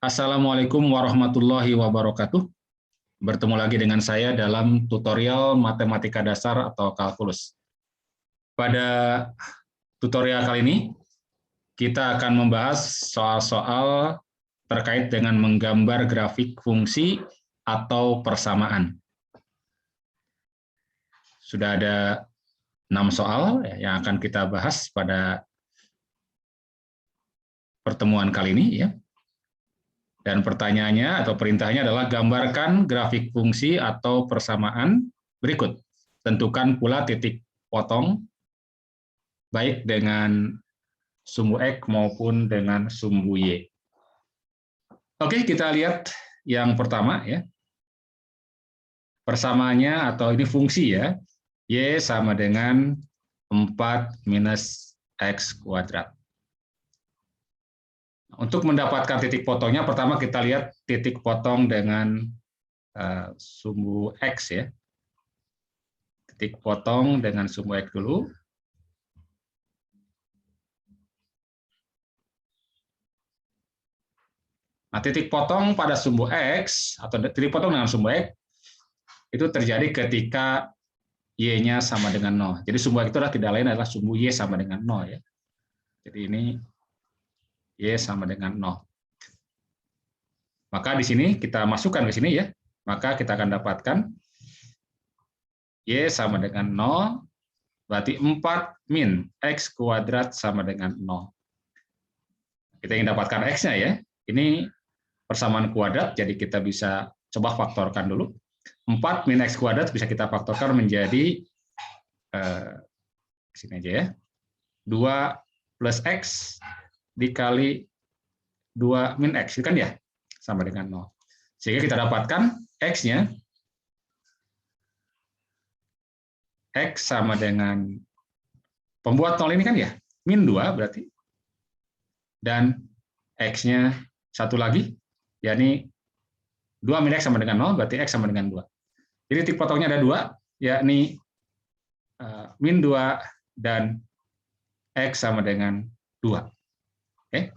Assalamualaikum warahmatullahi wabarakatuh. Bertemu lagi dengan saya dalam tutorial matematika dasar atau kalkulus. Pada tutorial kali ini, kita akan membahas soal-soal terkait dengan menggambar grafik fungsi atau persamaan. Sudah ada 6 soal yang akan kita bahas pada pertemuan kali ini, ya. Dan pertanyaannya atau perintahnya adalah gambarkan grafik fungsi atau persamaan berikut. Tentukan pula titik potong, baik dengan sumbu X maupun dengan sumbu Y. Oke, kita lihat yang pertama, ya. Persamaannya atau ini fungsi, ya. Y sama dengan 4 minus X kuadrat. Untuk mendapatkan titik potongnya, pertama kita lihat titik potong dengan sumbu X, ya. Titik potong dengan sumbu X dulu. Nah, titik potong pada sumbu X, atau titik potong dengan sumbu X, itu terjadi ketika Y-nya sama dengan 0. Jadi sumbu X itu tidak lain adalah sumbu Y sama dengan 0, ya. Jadi ini Y sama dengan 0. Maka di sini kita masukkan ke sini, ya. Maka kita akan dapatkan Y sama dengan 0, berarti 4 min X kuadrat sama dengan 0. Kita ingin dapatkan X-nya, ya. Ini persamaan kuadrat, jadi kita bisa coba faktorkan dulu. 4 min X kuadrat bisa kita faktorkan menjadi, sini aja, ya. 2 plus X dikali 2 min X, kan, ya? Sama dengan 0. Sehingga kita dapatkan X-nya, X sama dengan pembuat 0 ini, kan, ya? Min 2 berarti. Dan X-nya satu lagi, yakni 2 min X sama dengan 0, berarti X sama dengan 2. Jadi titik potongnya ada 2, yakni min 2 dan X sama dengan 2. Oke.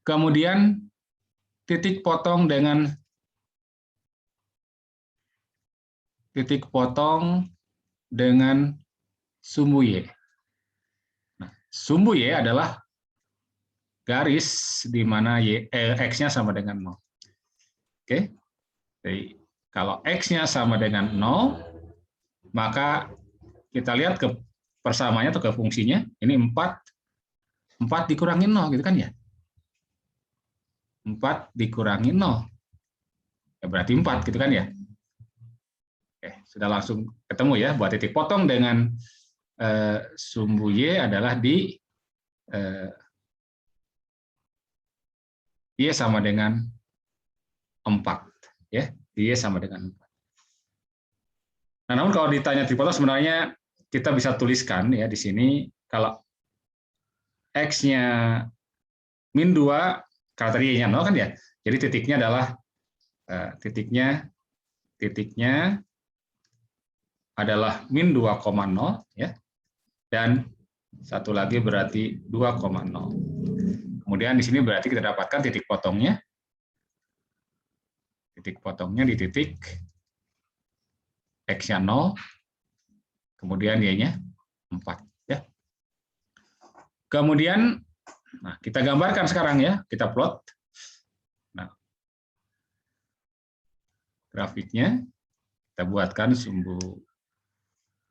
Kemudian titik potong dengan sumbu Y. Nah, sumbu Y adalah garis di mana X-nya sama dengan 0. Oke. Jadi kalau X-nya sama dengan 0, maka kita lihat ke persamaannya atau ke fungsinya, ini 4 dikurangi 0, gitu, kan, ya? 4 dikurangi 0. Ya berarti 4, gitu, kan, ya? Oke, sudah langsung ketemu, ya, buat titik potong dengan sumbu Y adalah di Y sama dengan 4, ya. Y sama dengan 4. Nah, namun kalau ditanya titik potong, sebenarnya kita bisa tuliskan, ya, di sini kalau X-nya min 2, kalau tadi Y-nya 0, kan, ya. Jadi titiknya adalah titiknya adalah min 2,0, ya. Dan satu lagi berarti 2,0. Kemudian di sini berarti kita dapatkan titik potongnya. Titik potongnya di titik X-nya 0, kemudian Y-nya 4, ya. Kemudian, nah, kita gambarkan sekarang, ya, kita plot. Nah, grafiknya kita buatkan sumbu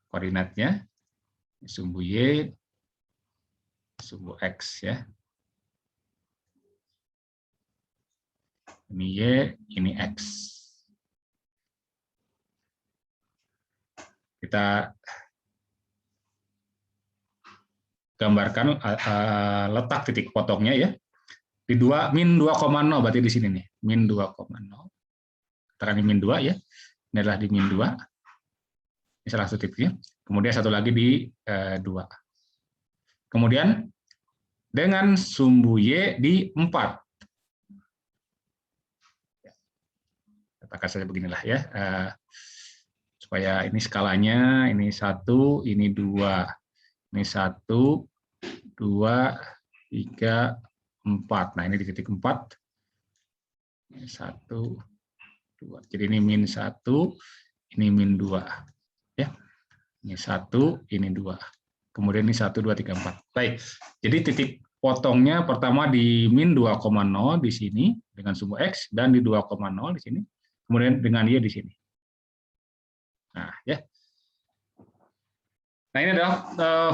koordinatnya, sumbu Y, sumbu X, ya. Ini Y, ini X. Kita gambarkan letak titik potongnya, ya. Di min 2,0 berarti di sini nih, min 2,0. Katakan di min 2, ya. Ini adalah di min 2. Ini salah satu titiknya. Kemudian satu lagi di 2. Kemudian dengan sumbu Y di 4. Katakan saja beginilah, ya. Supaya ini skalanya, ini 1, ini 2. Ini 1, 2, 3, 4. Nah, ini di titik 4. Ini 1, 2. Jadi ini min 1, ini min 2. Ya. Ini 1, ini 2. Kemudian ini 1, 2, 3, 4. Baik. Jadi titik potongnya pertama di min 2,0 di sini dengan sumbu X, dan di 2,0 di sini. Kemudian dengan Y di sini. Nah, ya. Nah, ini adalah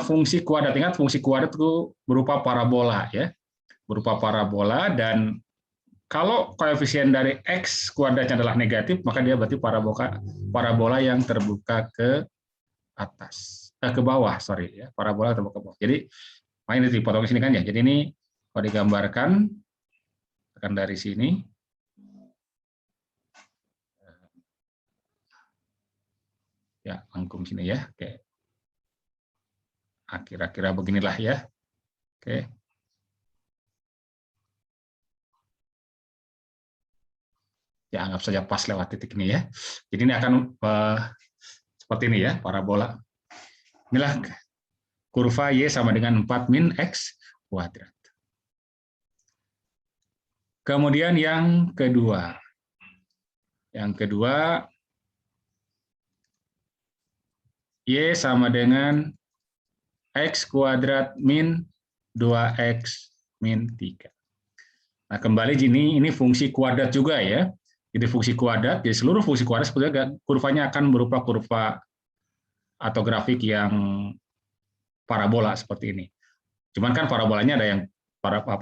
fungsi kuadrat. Ingat, fungsi kuadrat itu berupa parabola, ya. Berupa parabola, dan kalau koefisien dari X kuadratnya adalah negatif, maka dia berarti parabola yang terbuka ke atas, ke bawah, sorry, ya, parabola terbuka ke bawah. Jadi, ini dipotong di sini kan ya. Jadi ini kalau digambarkan, tekan dari sini, ya, lengkung sini ya. Oke. Kira-kira beginilah ya. Oke. Ya, anggap saja pas lewat titik ini ya. Jadi ini akan seperti ini ya, parabola. Inilah kurva Y sama dengan 4 min X kuadrat. Kemudian yang kedua. Yang kedua, Y sama dengan X kuadrat min 2X min 3. Nah, kembali ini fungsi kuadrat juga ya. Jadi fungsi kuadrat, jadi seluruh fungsi kuadrat sebetulnya kurvanya akan berupa kurva atau grafik yang parabola seperti ini. Cuman kan parabolanya ada yang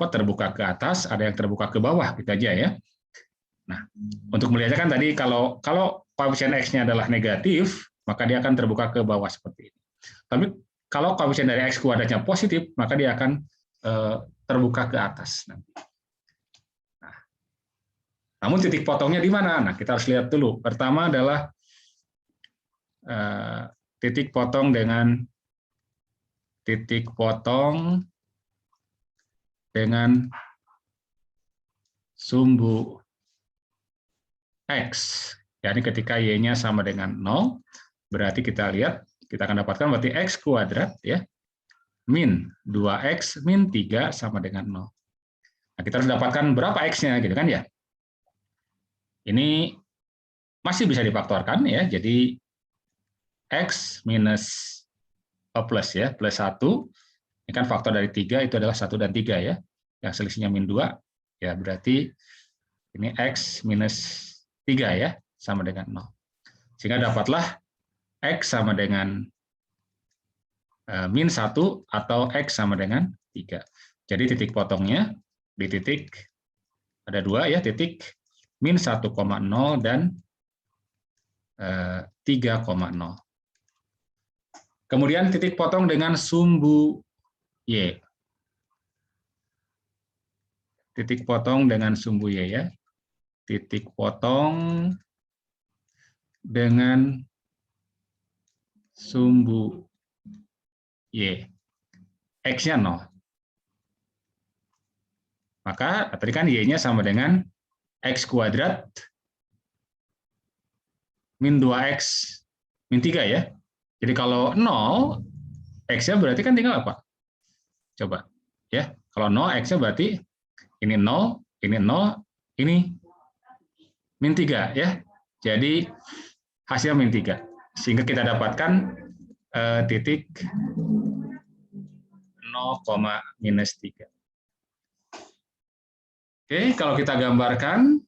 terbuka ke atas, ada yang terbuka ke bawah, gitu aja ya. Nah, untuk melihatnya kan tadi kalau koefisien X-nya adalah negatif, maka dia akan terbuka ke bawah seperti ini. Tapi kalau koefisien dari X kuadratnya positif, maka dia akan terbuka ke atas nanti. Namun titik potongnya di mana? Nah, kita harus lihat dulu. Pertama adalah titik potong dengan sumbu X. Jadi ketika Y-nya sama dengan 0, berarti kita lihat, kita akan dapatkan berarti X kuadrat ya, min 2X min 3 sama dengan 0. Nah, kita harus dapatkan berapa X-nya gitu kan ya. Ini masih bisa difaktorkan ya, jadi X minus plus ya, plus 1, ini kan faktor dari 3 itu adalah 1 dan 3 ya, yang selisihnya min 2, ya berarti ini X minus 3 ya, sama dengan 0. Sehingga dapatlah X sama dengan min 1 atau X sama dengan 3. Jadi titik potongnya di titik, ada 2 ya, titik min 1,0 dan 3,0. Kemudian titik potong dengan sumbu Y. Titik potong dengan sumbu Y ya. Titik potong dengan sumbu Y. X-nya 0. Maka tadi kan Y-nya sama dengan X kuadrat min 2X min 3 ya. Jadi kalau 0, X-nya berarti kan tinggal apa? Coba. Ya, kalau 0, X-nya berarti ini 0, ini min 3 ya. Jadi hasil min 3. Sehingga kita dapatkan titik 0, minus 3. Oke, kalau kita gambarkan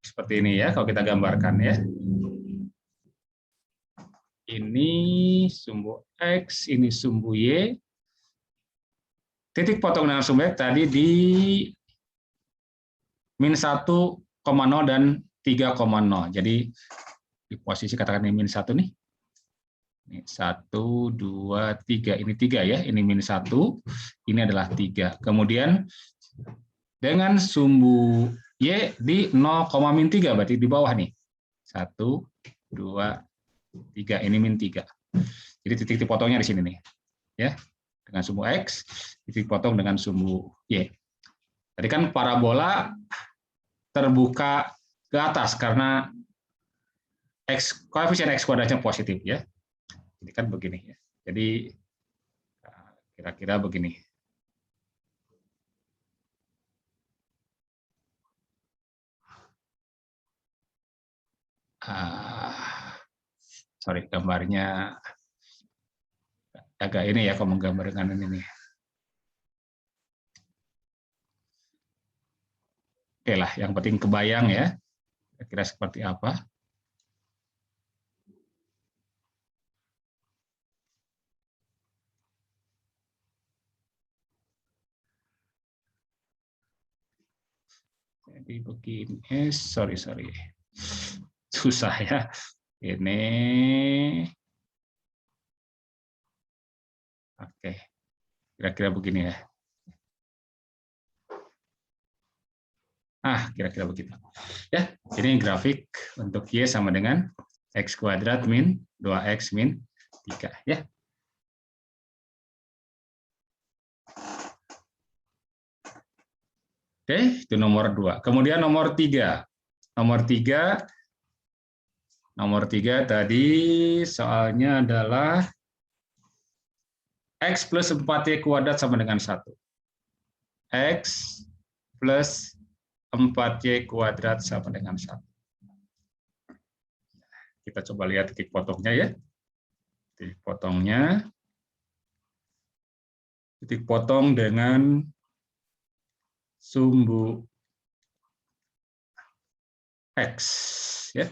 seperti ini ya, kalau kita gambarkan ya. Ini sumbu X, ini sumbu Y. Titik potong dengan sumbu X tadi di min 1,0 dan 3,0. Jadi di posisi katakan ini min 1 nih. Ini 1, 2, 3. Ini 3 ya, ini min 1, ini adalah 3. Kemudian dengan sumbu Y di 0, min 3, berarti di bawah nih. 1, 2, 3, ini min 3. Jadi titik potongnya di sini nih. Ya. Dengan sumbu X, titik potong dengan sumbu Y. Tadi kan parabola terbuka ke atas karena koefisien X kuadratnya positif ya. Jadi kan begini ya. Jadi kira-kira begini. Sorry, gambarnya agak ini ya, kalau menggambar dengan ini. Oke lah, yang penting kebayang ya, kira-kira seperti apa. Jadi begini, sorry, susah ya. Ini, oke, kira-kira begini ya. Kira-kira begitu. Ya, ini grafik untuk Y sama dengan X kuadrat min 2X min 3. Ya. Oke, itu nomor 2. Kemudian nomor 3. Nomor 3 tadi soalnya adalah X plus 4Y kuadrat sama dengan 1. X plus 4Y kuadrat sama dengan 1. Kita coba lihat titik potongnya ya. Titik potongnya. Titik potong dengan sumbu X. Ya.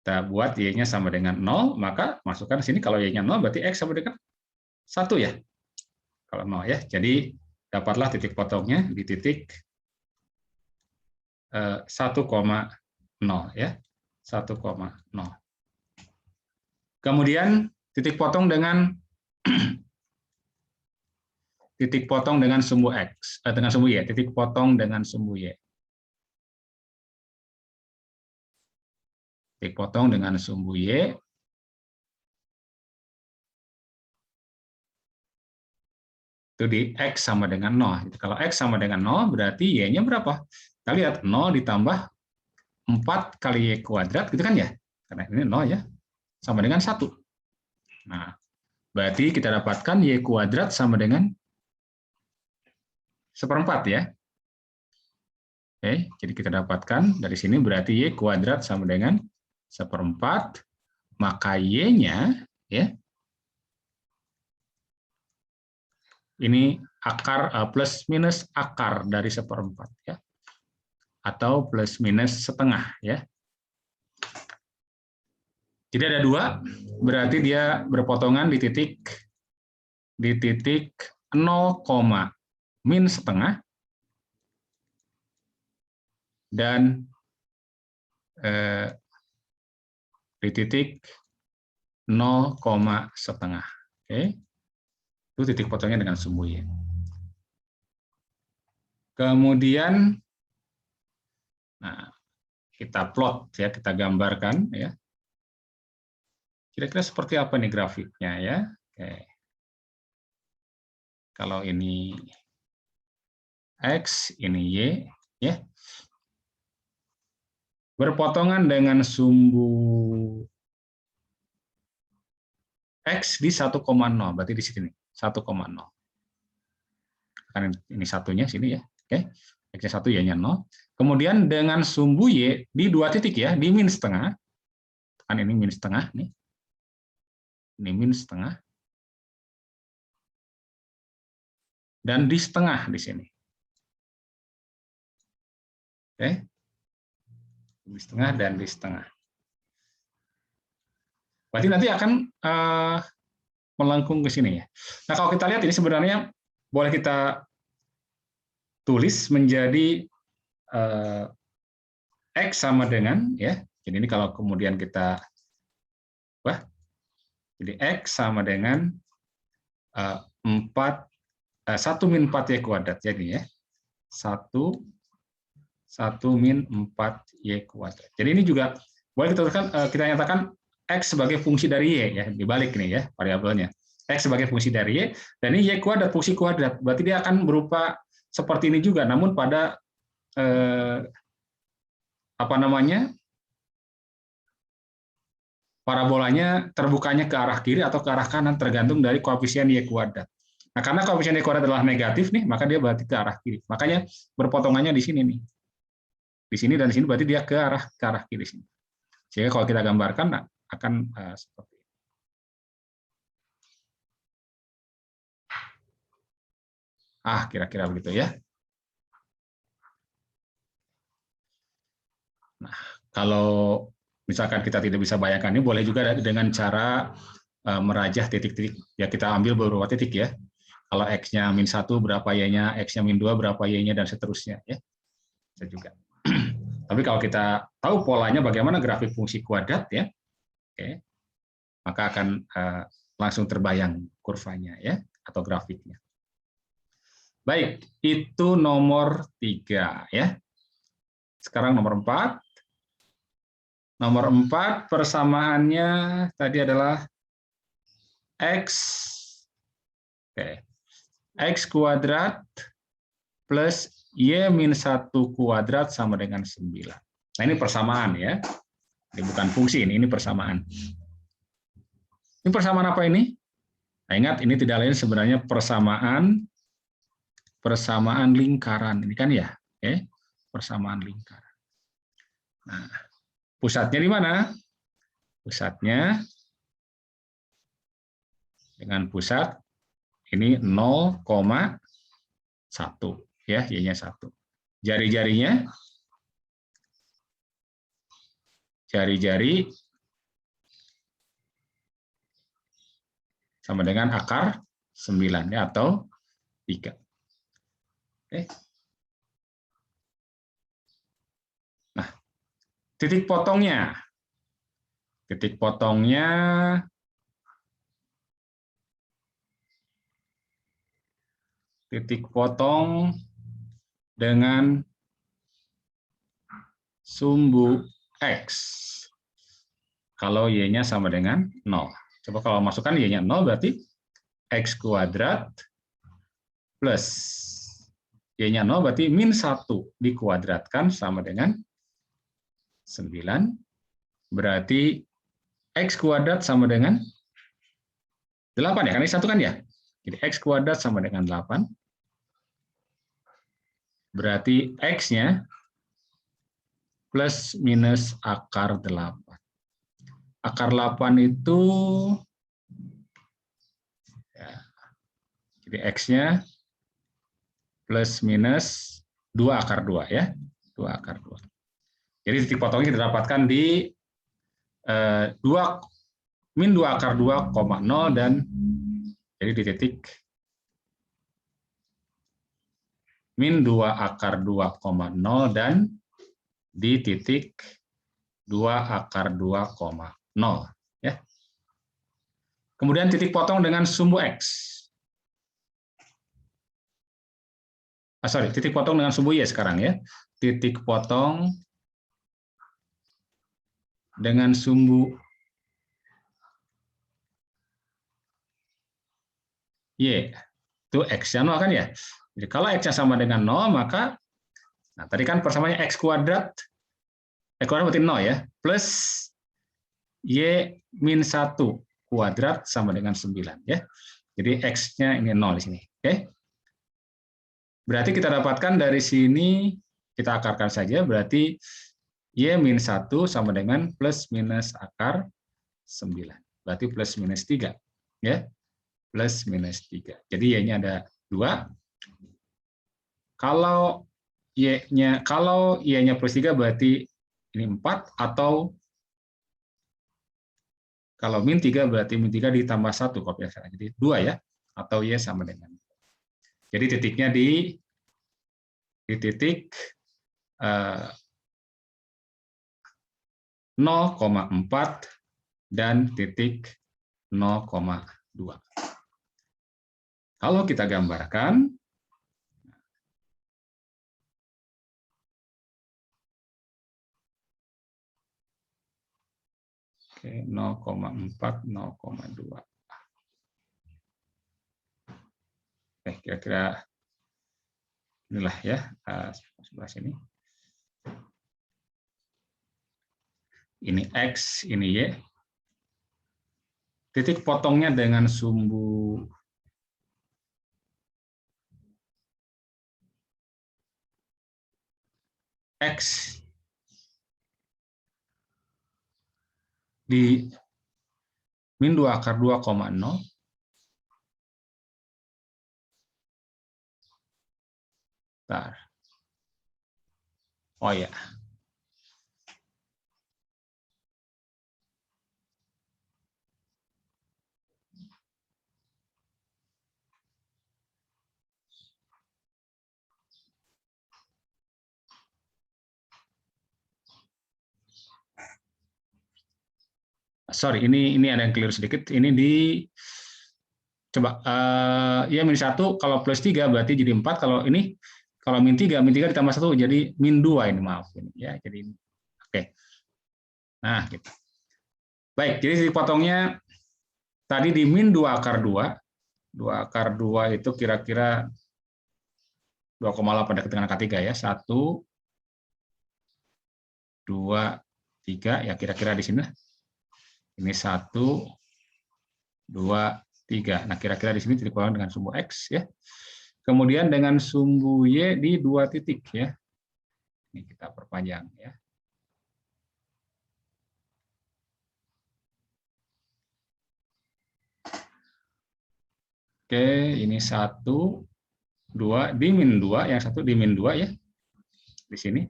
Kita buat Y-nya sama dengan 0, maka masukkan sini kalau Y-nya 0 berarti X sama dengan 1 ya. Kalau 0 ya. Jadi dapatlah titik potongnya di titik 1,0 ya. 1,0. Kemudian titik potong dengan sumbu X, dengan sumbu Y, titik potong dengan sumbu Y. Titik potong dengan sumbu Y. Itu di X sama dengan 0. Kalau X sama dengan 0, berarti Y-nya berapa? Kita lihat 0 ditambah 4 kali Y kuadrat, gitu kan ya? Karena ini 0 ya, sama dengan 1. Nah, berarti kita dapatkan Y kuadrat sama dengan 1/4 ya. Oke, jadi kita dapatkan dari sini berarti Y kuadrat sama dengan 1/4, maka Y-nya ya, ini akar plus minus akar dari 1/4 ya, atau plus minus setengah ya. Jadi ada 2, berarti dia berpotongan di titik 0, min setengah dan di titik 0, setengah. Oke. Itu titik potongnya dengan sumbu Y. Kemudian nah, kita plot ya, kita gambarkan ya. Kira-kira seperti apa nih grafiknya ya? Oke. Kalau ini X, ini Y ya. Berpotongan dengan sumbu X di 1,0, berarti di sini 1,0. Kan ini satunya sini ya. Oke. X-nya 1, Y-nya 0. Kemudian dengan sumbu Y di 2 titik ya, di min setengah. Kan ini min setengah nih. Ini min setengah. Dan di setengah di sini. Oke. Di setengah dan di setengah. Berarti nanti akan melengkung ke sini ya. Nah, kalau kita lihat ini sebenarnya boleh kita tulis menjadi X sama dengan ya. Jadi ini kalau kemudian kita jadi X sama dengan 1 min 4Y kuadrat jadi ya. 1 min 4Y kuadrat. Jadi ini juga boleh kita nyatakan X sebagai fungsi dari Y ya, dibalik nih ya variabelnya. X sebagai fungsi dari Y dan ini Y kuadrat fungsi kuadrat. Berarti dia akan berupa seperti ini juga, namun pada parabolanya terbukanya ke arah kiri atau ke arah kanan tergantung dari koefisien Y kuadrat. Nah, karena koefisien Y kuadrat adalah negatif nih, maka dia berarti ke arah kiri. Makanya berpotongannya di sini nih. Di sini dan di sini berarti dia ke arah kiri sini. Sehingga kalau kita gambarkan akan seperti ini. Kira-kira begitu ya. Nah, kalau misalkan kita tidak bisa bayangkan ini, boleh juga dengan cara merajah titik-titik. Ya, kita ambil beberapa titik ya. Kalau X-nya -1 berapa Y-nya, X-nya -2 berapa Y-nya, dan seterusnya ya. Bisa juga. Tapi kalau kita tahu polanya bagaimana grafik fungsi kuadrat ya, oke, maka akan langsung terbayang kurvanya ya, atau grafiknya. Baik, itu nomor 3 ya. Sekarang nomor 4. Nomor 4 persamaannya tadi adalah X, X kuadrat plus Y-1 kuadrat sama dengan 9. Nah, ini persamaan ya. Ini bukan fungsi, ini persamaan. Ini persamaan apa ini? Nah, ingat, ini tidak lain sebenarnya persamaan lingkaran. Ini kan ya, persamaan lingkaran. Nah, pusatnya di mana? Pusatnya dengan pusat ini 0,1 ya, Y-nya 1. Jari-jari sama dengan akar 9 ya, atau 3. Oke. Nah, titik potongnya. Titik potong dengan sumbu X. Kalau Y-nya sama dengan 0. Coba kalau masukkan Y-nya 0 berarti X kuadrat plus Y-nya 0 berarti -1 dikuadratkan sama dengan 9. Berarti X kuadrat sama dengan 8 ya, kan ini 1 kan ya. Jadi X kuadrat sama dengan 8. Berarti X-nya plus minus akar 8. Akar 8 itu, ya, jadi X-nya plus minus 2 akar 2 ya. 2 akar 2. Jadi titik potongnya kita dapatkan di -2 akar 2,0 dan jadi di titik -2 akar 2,0 dan di titik 2 akar 2,0 ya. Kemudian titik potong dengan sumbu X. Titik potong dengan sumbu Y sekarang ya. Titik potong dengan sumbu Y. Itu X-nya 0 kan ya. Jadi kalau X-nya sama dengan 0, maka tadi kan persamaannya X kuadrat berarti 0 ya, plus Y-1 kuadrat sama dengan 9 ya. Jadi X-nya ini 0 di sini. Oke. Berarti kita dapatkan dari sini, kita akarkan saja, berarti Y-1 sama dengan plus minus akar 9. Berarti plus minus 3 ya. Plus minus 3. Jadi Y-nya ada 2. Kalau Y-nya plus 3 berarti ini 4, atau kalau min 3 berarti min 3 ditambah 1 kalau biasa. Jadi 2 ya, atau Y sama dengan. Jadi titiknya di titik 0,4 dan titik 0,2. Kalau kita gambarkan, oke, 0,4, 0,2. Kira-kira inilah ya, sebelah sini. Ini X, ini Y. Titik potongnya dengan sumbu X di min 2 akar 2,0. Bentar. Oh ya. Sorry, ini ada yang keliru sedikit. Ini di coba ya min 1 kalau plus 3 berarti jadi 4. Kalau ini kalau min 3 ditambah 1 jadi min 2 ini, maaf ini ya. Jadi oke. Nah, gitu. Baik, jadi titik potongnya tadi di min 2 akar 2. 2 akar 2 itu kira-kira 2,8 dekat dengan angka 3 ya. 1 2 3 ya, kira-kira di sini. Ini 1 2 3. Nah, kira-kira di sini titik potong dengan sumbu X ya. Kemudian dengan sumbu Y di 2 titik ya. Ini kita perpanjang ya. Oke, ini 1 2 di min 2, yang satu di min 2 ya. Di sini.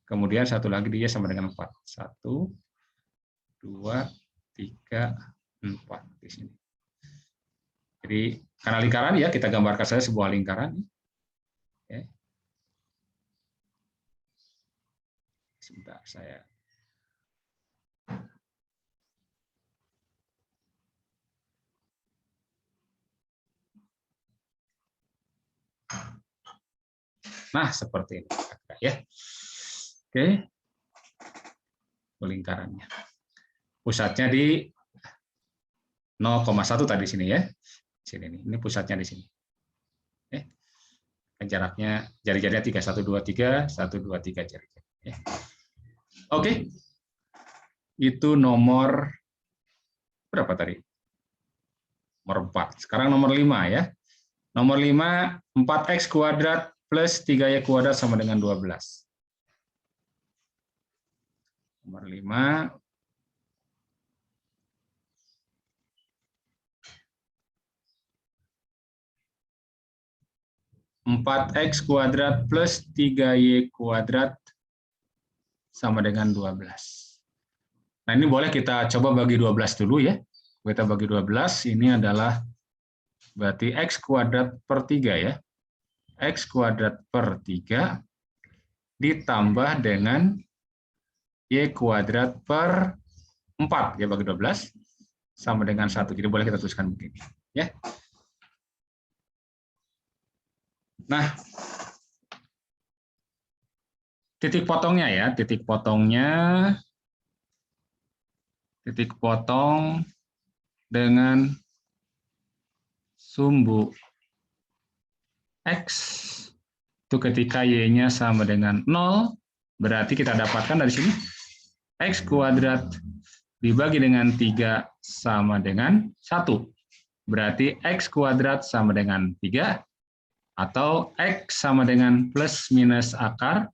Kemudian satu lagi dia sama dengan 4. 1 2 3 4 di sini. Jadi karena lingkaran ya, kita gambarkan saja sebuah lingkaran. Oke. Sebentar saya. Nah, seperti ini ya. Oke. Lingkarannya. Pusatnya di 0,1 tadi sini ya. Sini nih. Ini pusatnya di sini. Oke. Jaraknya jari-jarinya 3 1 2 3 1 2 3 jari. Ya. Oke. Itu nomor berapa tadi? Nomor 4. Sekarang nomor 5 ya. Nomor 5, 4x kuadrat plus 3y kuadrat sama dengan 12. Nomor 5. 4x kuadrat plus 3y kuadrat sama dengan 12. Nah, ini boleh kita coba bagi 12 dulu ya. Kita bagi 12, ini adalah berarti x kuadrat per 3 ya. X kuadrat per 3 ditambah dengan y kuadrat per 4 ya, bagi 12 sama dengan 1. Jadi boleh kita tuliskan begini ya. Nah, titik potongnya ya, titik potong dengan sumbu X itu ketika Y-nya sama dengan 0, berarti kita dapatkan dari sini X kuadrat dibagi dengan 3 sama dengan 1. Berarti X kuadrat sama dengan 3, atau X sama dengan plus minus akar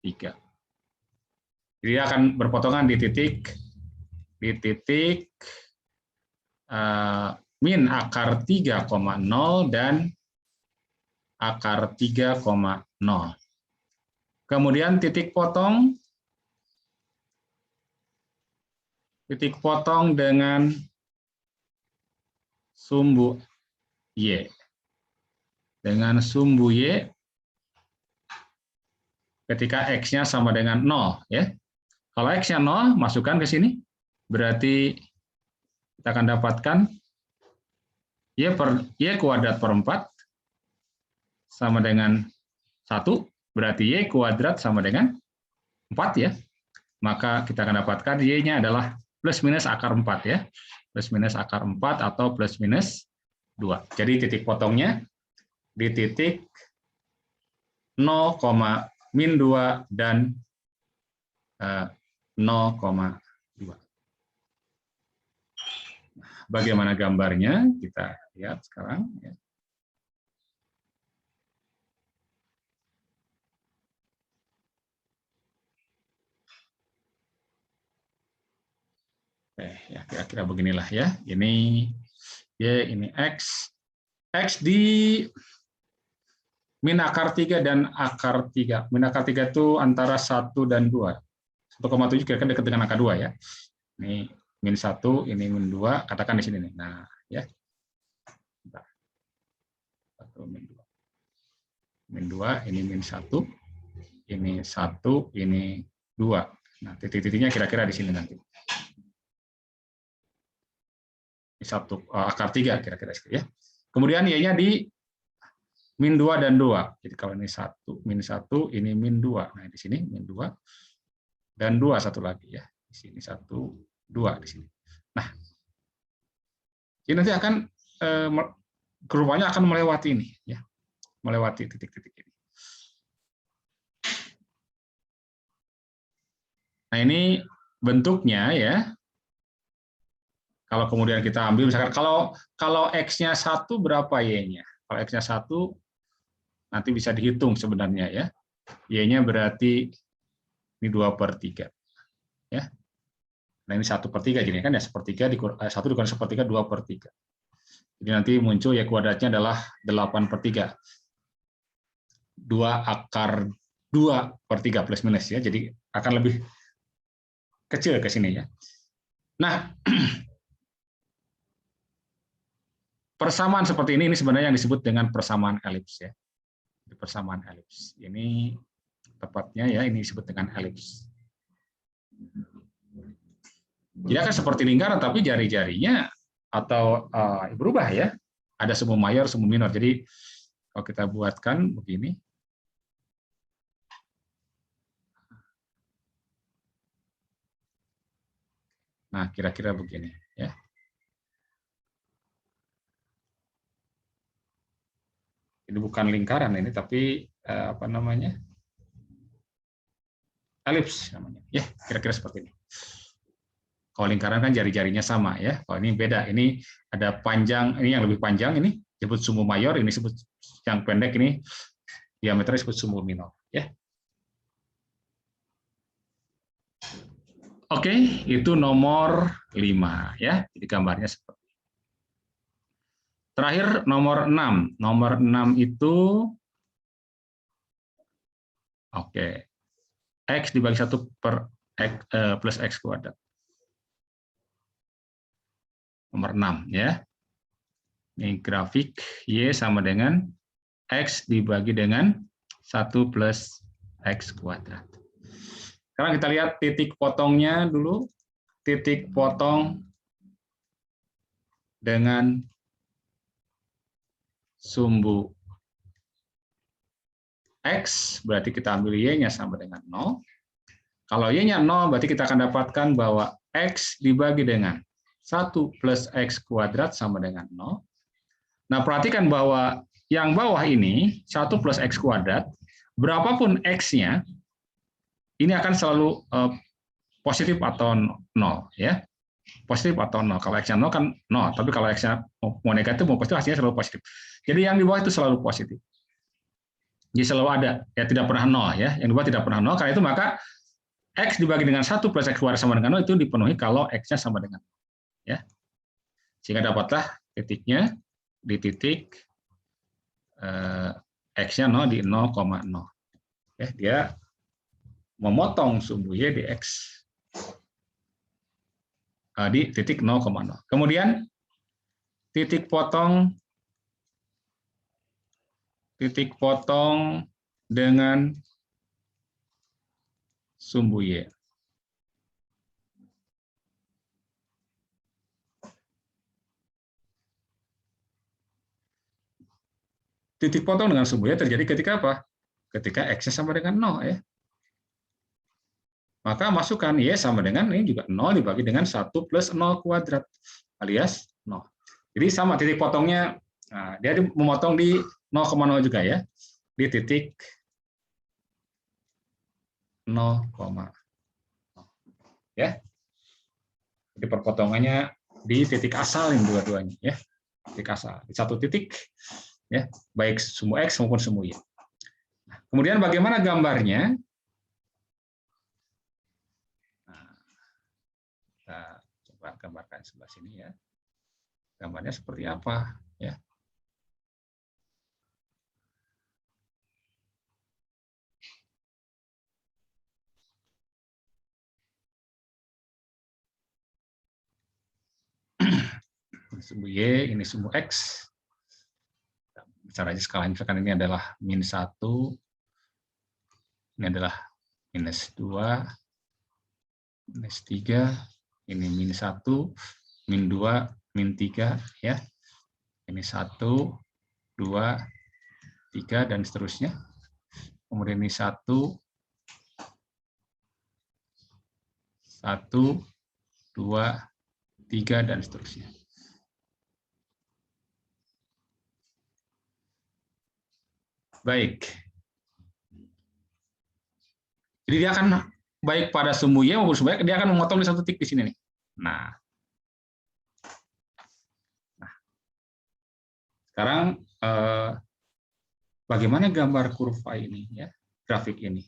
3. Jadi akan berpotongan di titik min akar 3,0 dan akar 3,0. Kemudian titik potong dengan sumbu Y. Dengan sumbu Y ketika X-nya sama dengan 0 ya. Kalau X-nya 0, masukkan ke sini, berarti kita akan dapatkan Y kuadrat per 4 sama dengan 1, berarti Y kuadrat sama dengan 4 ya. Maka kita akan dapatkan Y-nya adalah plus minus akar 4 ya. Plus minus akar 4 atau plus minus 2. Jadi titik potongnya di titik 0, min 2 dan 0,2. Bagaimana gambarnya? Kita lihat sekarang. Ya, kira-kira beginilah ya. Ini Y, ini X. X di min akar 3 dan akar 3. Min akar 3 itu antara 1 dan 2. 1,7 kira-kira dekat dengan angka 2 ya. Ini min 1, ini min 2, katakan di sini nih. Nah, ya. 1 min 2. Min 2, ini min 1, ini 1, ini 2. Nah, titik-titiknya kira-kira di sini nanti. Ini 1 akar 3 kira-kira ya. Kemudian Y-nya di min 2 dan 2. Jadi kalau ini 1, min 1, ini min 2. Nah, di sini min 2 dan 2 satu lagi ya. Di sini 1, 2 di sini. Nah, ini nanti akan gerupanya akan melewati ini ya. Melewati titik-titik ini. Nah, ini bentuknya ya. Kalau kemudian kita ambil misalkan kalau X-nya 1 berapa Y-nya? Kalau X-nya 1 nanti bisa dihitung sebenarnya ya. Y-nya berarti ini 2/3. Ya. Nah, ini 1/3 jadi kan ya, 1/3 dikurang 1/3 2/3. Jadi nanti muncul Y kuadratnya adalah 8/3. 2 akar 2/3 plus minus ya. Jadi akan lebih kecil ke sini ya. Nah, persamaan seperti ini sebenarnya yang disebut dengan persamaan elips ya. Persamaan elips. Ini tepatnya ya, ini disebut dengan elips. Jadi akan seperti lingkaran tapi jari-jarinya atau berubah ya. Ada semu mayor, semu minor. Jadi kalau kita buatkan begini. Nah, kira-kira begini ya. Ini bukan lingkaran ini, tapi apa namanya? Elips namanya. Ya, kira-kira seperti ini. Kalau lingkaran kan jari-jarinya sama ya. Kalau ini beda. Ini ada panjang, ini yang lebih panjang ini disebut sumbu mayor, ini disebut yang pendek ini diameternya disebut sumbu minor ya. Oke, itu nomor 5 ya. Jadi gambarnya seperti ini. Terakhir nomor 6. Nomor 6 itu oke. X dibagi 1 per X, plus X kuadrat. Nomor 6 ya. Ini grafik Y sama dengan X dibagi dengan 1 plus X kuadrat. Sekarang kita lihat titik potongnya dulu. Titik potong dengan sumbu X, berarti kita ambil Y-nya sama dengan 0. Kalau Y-nya 0, berarti kita akan dapatkan bahwa X dibagi dengan 1 plus X kuadrat sama dengan 0. Nah, perhatikan bahwa yang bawah ini, 1 plus X kuadrat, berapapun X-nya, ini akan selalu positif atau 0. Ya. Positif atau 0. Kalau X-nya 0 kan 0, tapi kalau X-nya mau negatif, mau positif, hasilnya selalu positif. Jadi yang di bawah itu selalu positif. Jadi selalu ada, ya tidak pernah 0. Ya. Yang di bawah tidak pernah 0, karena itu maka X dibagi dengan 1 plus X kuadrat sama dengan 0 itu dipenuhi kalau X-nya sama dengan 0. Ya. Sehingga dapatlah titiknya di titik X-nya 0 di 0,0. Ya, dia memotong sumbu Y di X di titik 0,0. Kemudian titik potong dengan sumbu Y. Titik potong dengan sumbu Y terjadi ketika apa? Ketika X-nya sama dengan 0 ya. Maka masukkan Y sama dengan ini juga 0 dibagi dengan 1 plus 0 kuadrat alias 0. Jadi sama titik potongnya, nah, dia memotong di 0,0 juga ya. Di titik 0,0. Ya. Jadi perpotongannya di titik asal yang dua-duanya ya. Titik asal. Di satu titik ya, baik sumbu X maupun sumbu Y. Nah, kemudian bagaimana gambarnya? Nah, kita coba gambarkan sebelah sini ya. Gambarnya seperti apa ya. Ini sumbu Y, ini sumbu X. Bicara aja skalanya, misalkan ini adalah min 1, ini adalah minus 2, minus 3, ini min 1, min 2, min 3, ya. Ini 1, 2, 3, dan seterusnya. Kemudian ini 1, 1, 2, 3, dan seterusnya. Baik. Jadi dia akan baik pada sumbu Y maupun sumbu X, dia akan memotong di satu titik di sini nih. Nah. Sekarang bagaimana gambar kurva ini ya, grafik ini.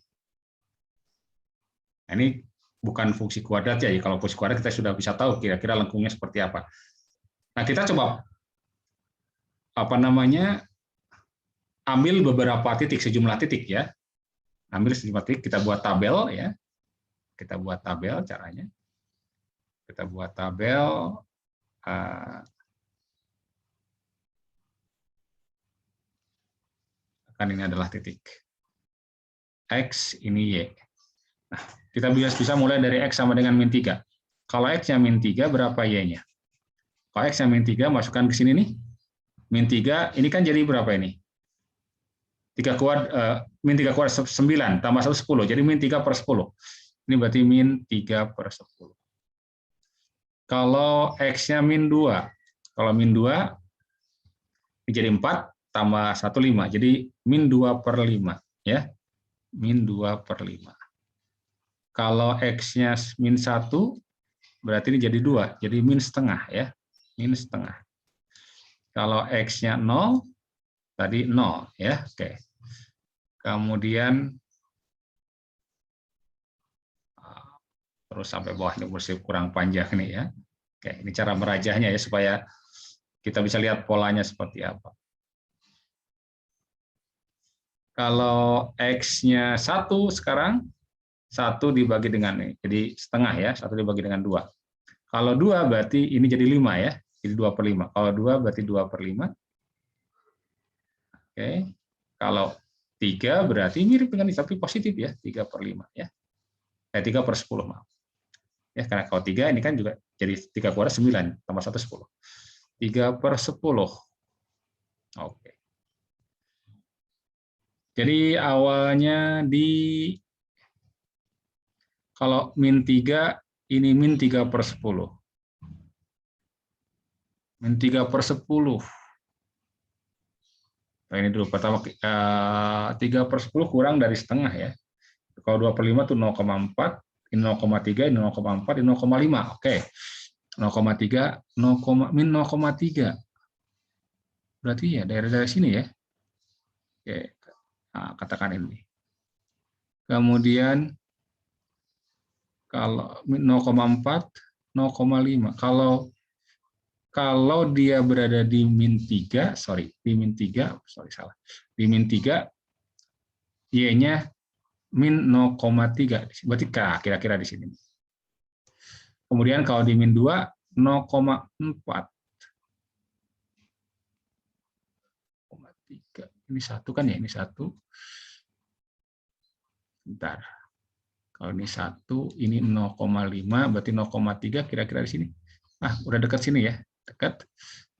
Nah, ini bukan fungsi kuadrat ya. Kalau fungsi kuadrat kita sudah bisa tahu kira-kira lengkungnya seperti apa. Nah, kita coba ambil beberapa titik, sejumlah titik ya. Ambil sejumlah titik, kita buat tabel ya. Kita buat tabel caranya. Kita buat tabel kan ini adalah titik X, ini Y. Nah, kita bisa mulai dari X sama dengan min 3. Kalau X-nya min 3, berapa Y-nya? Kalau X-nya min 3, masukkan ke sini nih. Min 3, ini kan jadi berapa ini? 3 kuadrat, min 3 kuadrat 9, tambah 1, 10. Jadi min 3 per 10. Ini berarti min 3 per 10. Kalau X-nya min 2, kalau min 2, ini jadi 4, tambah 1, 5. Jadi min 2 per 5. Ya. Min 2 per 5. Kalau X-nya min 1, berarti ini jadi 2. Jadi min setengah ya. Min setengah. Kalau X-nya 0, tadi 0 ya. Oke. Kemudian terus sampai bawah ini masih kurang panjang nih ya. Oke, ini cara merajahnya ya supaya kita bisa lihat polanya seperti apa. Kalau X-nya 1 sekarang, 1 dibagi dengan ini, jadi setengah ya, 1 dibagi dengan 2. Kalau 2 berarti ini jadi 5 ya, jadi 2 per 5. Kalau 2 berarti 2 per 5. Oke. Kalau 3 berarti mirip dengan ini, tapi positif ya, 3 per 5 ya. 3 per 10 maaf. Ya, karena kalau 3 ini kan juga jadi 3 kuadrat 9, tambah 1, 10. 3 per 10. Oke. Jadi awalnya kalau min 3, ini min 3 per 10. Min 3 per 10. Nah, ini dulu, pertama 3 per 10 kurang dari setengah ya. Kalau 2 per 5 itu 0,4, ini 0,3, ini 0,4, ini 0,5. Oke. 0,3, min 0,3. Berarti ya daerah sini ya. Oke. Nah, katakan ini. Kemudian kalau 0,4, 0,5. Kalau dia berada di min 3, di min 3, di min 3, Y-nya min 0,3, berarti kira-kira di sini. Kemudian kalau di min 2, 0,4. Ini 1 kan ya, ini 1. Bentar. Kalau ini 1, ini 0,5, berarti 0,3 kira-kira di sini. Nah, udah dekat sini ya, dekat.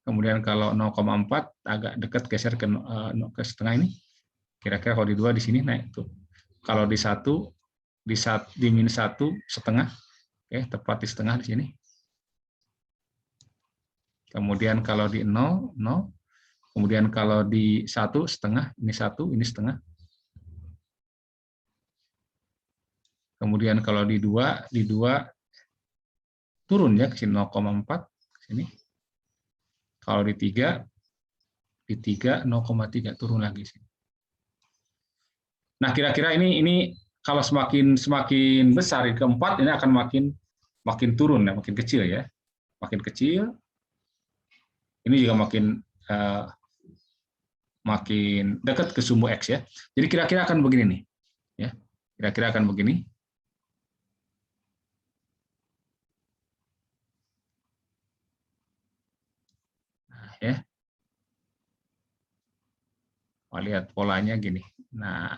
Kemudian kalau 0,4 agak dekat geser ke setengah ini. Kira-kira kalau di 2 di sini naik tuh. Kalau di 1 di min 1 setengah, oke, tepat di setengah di sini. Kemudian kalau di 0, 0. Kemudian kalau di 1 setengah, ini 1, ini setengah. Kemudian kalau di 2 turun ya ke sini 0,4 sini. Kalau di 3 0,3 turun lagi sini. Nah, kira-kira ini kalau semakin besar di keempat ini akan makin turun ya, makin kecil ya. makin kecil, ini juga makin dekat ke sumbu X ya. Jadi kira-kira akan begini nih. Ya. Kira-kira akan begini. Nah, ya. Lihat polanya gini. Nah,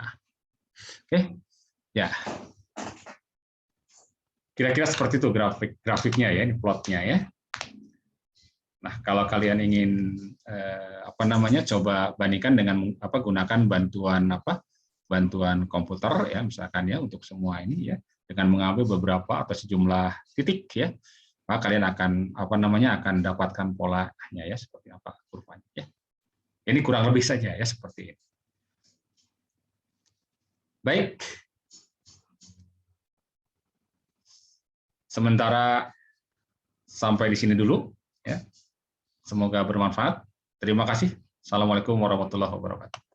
oke. Ya. Kira-kira seperti itu grafiknya ya, ini plotnya ya. Nah, kalau kalian ingin coba bandingkan dengan gunakan bantuan komputer ya, misalkan ya untuk semua ini ya, dengan mengambil beberapa atau sejumlah titik ya, maka kalian akan dapatkan polanya ya, seperti apa kurvanya ya. Ini kurang lebih saja ya seperti ini. Baik. Sementara sampai di sini dulu ya. Semoga bermanfaat. Terima kasih. Assalamualaikum warahmatullahi wabarakatuh.